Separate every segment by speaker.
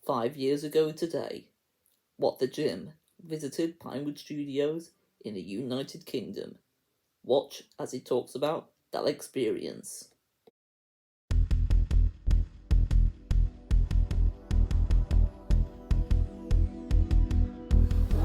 Speaker 1: 5 years ago today, What the Jim visited Pinewood Studios in the United Kingdom. Watch as he talks about that experience.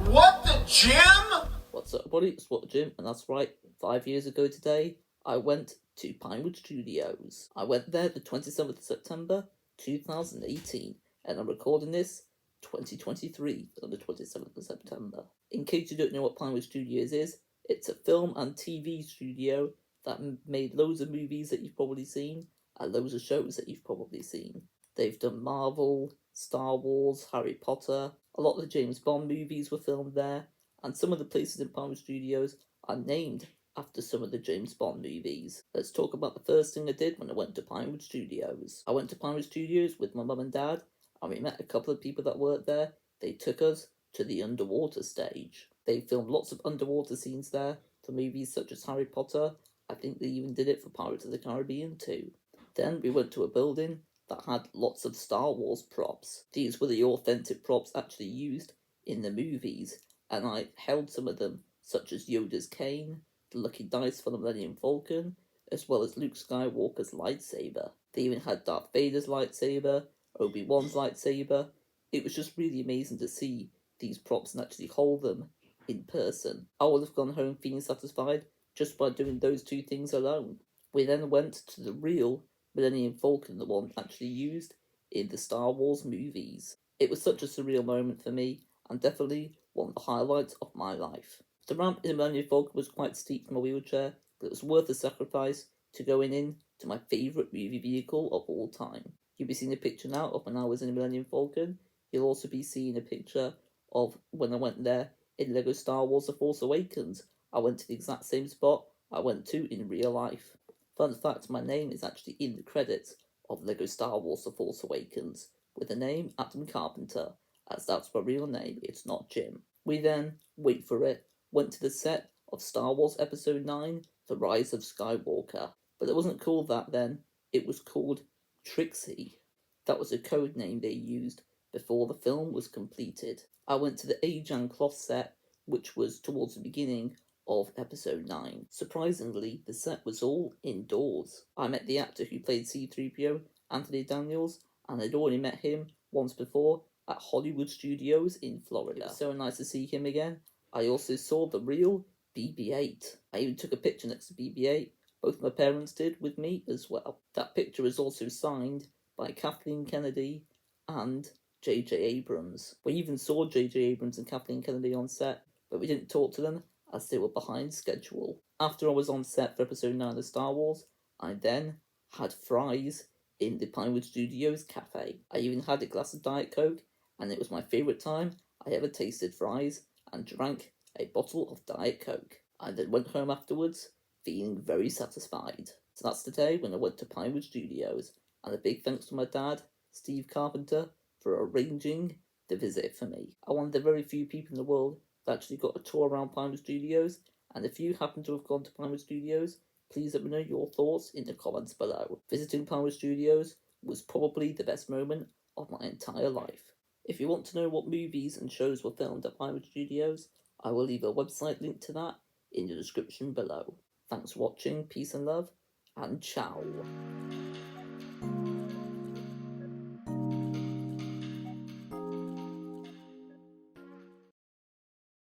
Speaker 2: What the Jim?
Speaker 1: What's up, buddy? It's What the Jim, and that's right, 5 years ago today, I went to Pinewood Studios. I went there the 27th of September 2018, and I'm recording this 2023 on the 27th of September. In case you don't know what Pinewood Studios is, it's a film and TV studio that made loads of movies that you've probably seen and loads of shows that you've probably seen. They've done Marvel, Star Wars, Harry Potter. A lot of the James Bond movies were filmed there, and some of the places in Pinewood Studios are named after some of the James Bond movies. Let's talk about the first thing I did when I went to Pinewood Studios. I went to Pinewood Studios with my mum and dad, and we met a couple of people that worked there. They took us to the underwater stage. They filmed lots of underwater scenes there for movies such as Harry Potter. I think they even did it for Pirates of the Caribbean too. Then we went to a building that had lots of Star Wars props. These were the authentic props actually used in the movies, and I held some of them, such as Yoda's cane, the lucky dice for the Millennium Falcon, as well as Luke Skywalker's lightsaber. They even had Darth Vader's lightsaber, Obi-Wan's lightsaber. It was just really amazing to see these props and actually hold them in person. I would have gone home feeling satisfied just by doing those two things alone. We then went to the real Millennium Falcon, the one actually used in the Star Wars movies. It was such a surreal moment for me, and definitely one of the highlights of my life. The ramp in the Millennium Falcon was quite steep from a wheelchair, but it was worth the sacrifice to going in to my favourite movie vehicle of all time. You'll be seeing a picture now of when I was in the Millennium Falcon. You'll also be seeing a picture of when I went there in LEGO Star Wars The Force Awakens. I went to the exact same spot I went to in real life. Fun fact, my name is actually in the credits of LEGO Star Wars The Force Awakens, with the name Adam Carpenter, as that's my real name, it's not Jim. We then, wait for it, went to the set of Star Wars Episode 9, The Rise of Skywalker. But it wasn't called that then, it was called Trixie. That was a code name they used before the film was completed. I went to the Ajan cloth set, which was towards the beginning of Episode 9. Surprisingly, the set was all indoors. I met the actor who played C-3PO, Anthony Daniels, and I'd already met him once before at Hollywood Studios in Florida. It was so nice to see him again. I also saw the real BB-8. I even took a picture next to BB-8. Both my parents did with me as well. That picture is also signed by Kathleen Kennedy and J.J. Abrams. We even saw J.J. Abrams and Kathleen Kennedy on set, but we didn't talk to them as they were behind schedule. After I was on set for Episode 9 of Star Wars, I then had fries in the Pinewood Studios cafe. I even had a glass of Diet Coke, and it was my favourite time I ever tasted fries and drank a bottle of Diet Coke. I then went home afterwards, feeling very satisfied. So that's the day when I went to Pinewood Studios, and a big thanks to my dad, Steve Carpenter, for arranging the visit for me. I'm one of the very few people in the world that actually got a tour around Pinewood Studios, and if you happen to have gone to Pinewood Studios, please let me know your thoughts in the comments below. Visiting Pinewood Studios was probably the best moment of my entire life. If you want to know what movies and shows were filmed at Pinewood Studios, I will leave a website link to that in the description below. Thanks for watching, peace and love, and ciao.